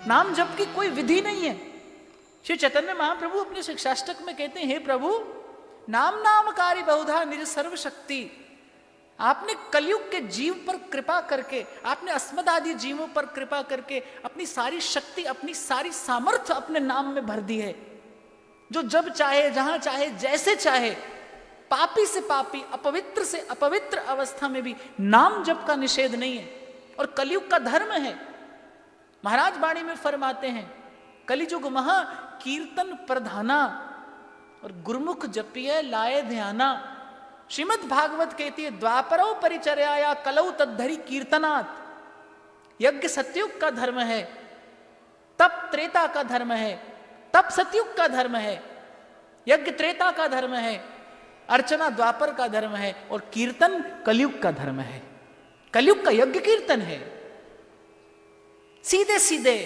नाम जप की कोई विधि नहीं है। श्री चैतन्य महाप्रभु अपने शिक्षाष्टक में कहते हैं, हे प्रभु, नाम नामकारी बहुधा निज सर्वशक्ति। आपने कलयुग के जीव पर कृपा करके, आपने अस्मद आदि जीवों पर कृपा करके अपनी सारी शक्ति, अपनी सारी सामर्थ्य अपने नाम में भर दी है। जो जब चाहे, जहां चाहे, जैसे चाहे, पापी से पापी, अपवित्र से अपवित्र अवस्था में भी नाम जप का निषेध नहीं है, और कलयुग का धर्म है। महाराज वाणी में फरमाते हैं, कलिजुग महा कीर्तन प्रधाना और गुरुमुख जपिए लाए ध्याना। श्रीमद् भागवत कहती है, द्वापरो परिचर्या कलौ तद्धरि कीर्तनात्। यज्ञ सतयुग का धर्म है, तप त्रेता का धर्म है, तप सतयुग का धर्म है, यज्ञ त्रेता का धर्म है, अर्चना द्वापर का धर्म है, और कीर्तन कलयुग का धर्म है। कलयुग का यज्ञ कीर्तन है, सीधे सीधे।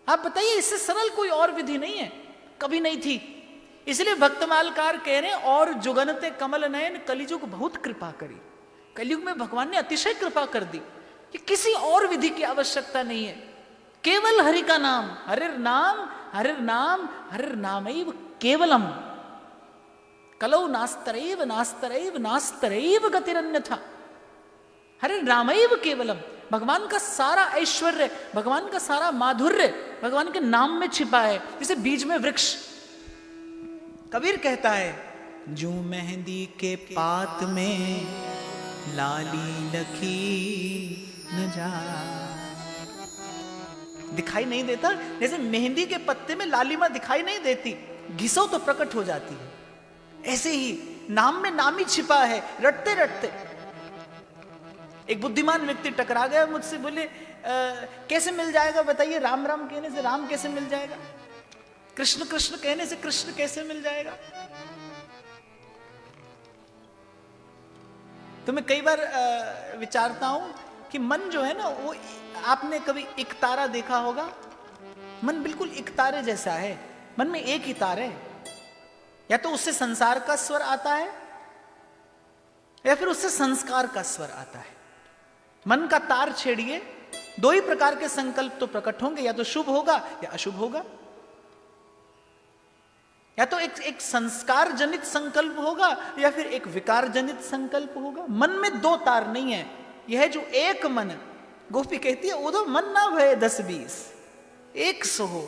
आप बताइए, इससे सरल कोई और विधि नहीं है, कभी नहीं थी। इसलिए भक्तमालकार कह रहे हैं, और जुगनते कमल नयन कलिजुग बहुत कृपा करी। कलयुग में भगवान ने अतिशय कृपा कर दी कि किसी और विधि की आवश्यकता नहीं है, केवल हरि का नाम। हरिर नाम हरिर नाम हरिर नामैव केवलम। कलौ नास्तरैव नास्तरैव नास्तरैव गतिरन्यथा। हरिर नामैव केवलम। भगवान का सारा ऐश्वर्य, भगवान का सारा माधुर्य भगवान के नाम में छिपा है, जैसे बीज में वृक्ष। कबीर कहता है, जू मेहंदी के पात में लाली लखी न जा। दिखाई नहीं देता, जैसे मेहंदी के पत्ते में लालिमा दिखाई नहीं देती, घिसो तो प्रकट हो जाती है। ऐसे ही नाम में नाम ही छिपा है। रटते रटते एक बुद्धिमान व्यक्ति टकरा गया मुझसे, बोले कैसे मिल जाएगा बताइए, राम राम कहने से राम कैसे मिल जाएगा, कृष्ण कृष्ण कहने से कृष्ण कैसे मिल जाएगा। तो मैं कई बार विचारता हूं कि मन जो है ना, वो, आपने कभी एक तारा देखा होगा, मन बिल्कुल एक तारे जैसा है। मन में एक ही तार है, या तो उससे संसार का स्वर आता है, या फिर उससे संस्कार का स्वर आता है। मन का तार छेड़िए, दो ही प्रकार के संकल्प तो प्रकट होंगे, या तो शुभ होगा या अशुभ होगा, या तो एक संस्कार जनित संकल्प होगा, या फिर एक विकार जनित संकल्प होगा। मन में दो तार नहीं है, यह है जो एक मन। गोपी कहती है, उदो मन ना भय 10-20, एक सो हो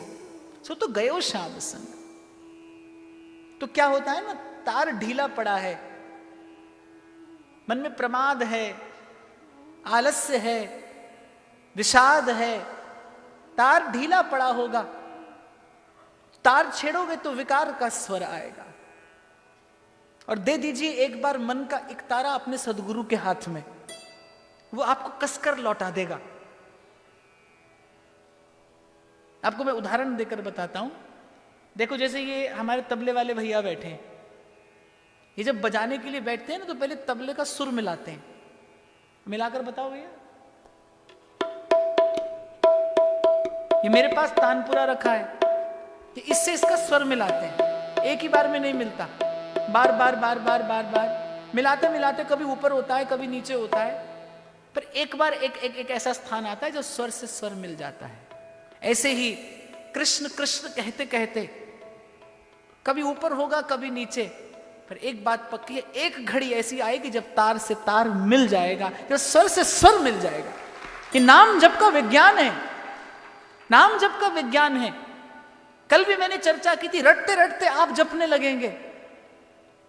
सो तो गयो श्याम संग। तो क्या होता है ना, तार ढीला पड़ा है, मन में प्रमाद है, आलस्य है, विषाद है, तार ढीला पड़ा होगा। तार छेड़ोगे तो विकार का स्वर आएगा। और दे दीजिए एक बार मन का एक तारा अपने सदगुरु के हाथ में, वो आपको कसकर लौटा देगा। आपको मैं उदाहरण देकर बताता हूं। देखो, जैसे ये हमारे तबले वाले भैया बैठे हैं, ये जब बजाने के लिए बैठते हैं ना, तो पहले तबले का सुर मिलाते हैं। मिलाकर बताओ भैया। ये मेरे पास तानपुरा रखा है, कि इससे इसका स्वर मिलाते हैं, एक ही बार में नहीं मिलता, बार बार बार बार बार बार मिलाते मिलाते कभी ऊपर होता है, कभी नीचे होता है, पर एक बार एक ऐसा स्थान आता है जो स्वर से स्वर मिल जाता है। ऐसे ही कृष्ण कृष्ण कहते कहते कभी ऊपर होगा, कभी नीचे, पर एक बात पक्की है, एक घड़ी ऐसी आएगी जब तार से तार मिल जाएगा, जब स्वर से स्वर मिल जाएगा। कि नाम जप का विज्ञान है, नाम जप का विज्ञान है। कल भी मैंने चर्चा की थी, रटते रटते आप जपने लगेंगे,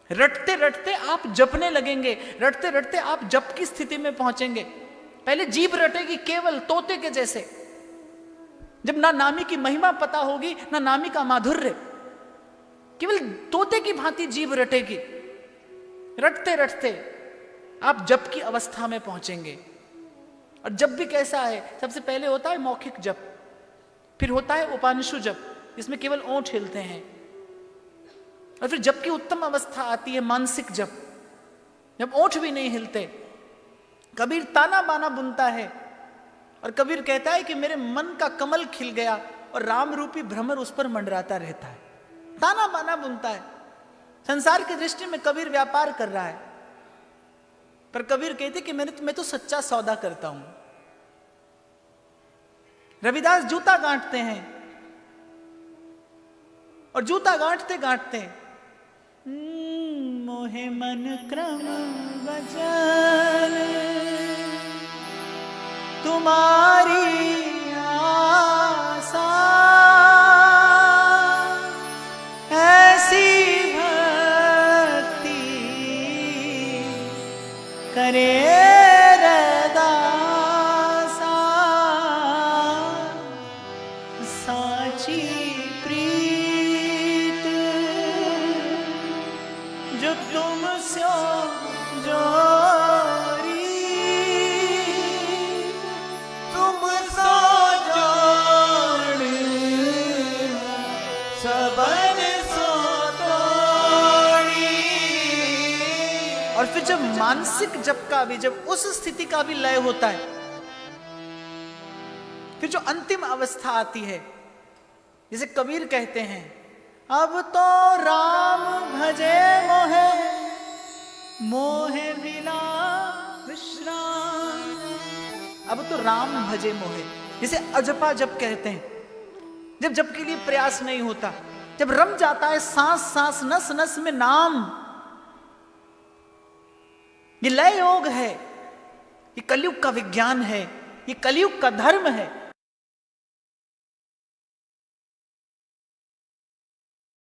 रटते रटते आप जपने लगेंगे, रटते रटते आप जप की स्थिति में पहुंचेंगे। पहले जीभ रटेगी केवल तोते के जैसे, जब ना नामी की महिमा पता होगी, ना नामी का माधुर्य, केवल तोते की भांति जीभ रटेगी। रटते रटते आप जप की अवस्था में पहुंचेंगे। और जप भी कैसा है, सबसे पहले होता है मौखिक जप, फिर होता है उपांशु जप, जिसमें केवल ओंठ हिलते हैं, और फिर जप की उत्तम अवस्था आती है मानसिक जप, जब ओंठ भी नहीं हिलते। कबीर ताना बाना बुनता है, और कबीर कहता है कि मेरे मन का कमल खिल गया और राम रूपी भ्रमर उस पर मंडराता रहता है। ताना बाना बुनता है। संसार की दृष्टि में कबीर व्यापार कर रहा है, पर कबीर कहते कि मैं तो सच्चा सौदा करता हूं। रविदास जूता गांठते हैं और जूता गांठते गांठते मोहे मन क्रम वचन तुम्हारी आशा ऐसी भक्ति करे रदासा साची प्रीत जो तुम स्यो जोरी तुम सो जोड़ सबन सो तोड़ी। और फिर जब मानसिक जप का भी, जब उस स्थिति का भी लय होता है, फिर जो अंतिम अवस्था आती है, जिसे कबीर कहते हैं, अब तो राम भजे मोहे मोहे मिला विश्राम। अब तो राम भजे मोहे, जिसे अजपा जप कहते हैं, जब जप के लिए प्रयास नहीं होता, जब रम जाता है सांस सांस नस नस में नाम। ये लय योग है, ये कलयुग का विज्ञान है, ये कलयुग का धर्म है।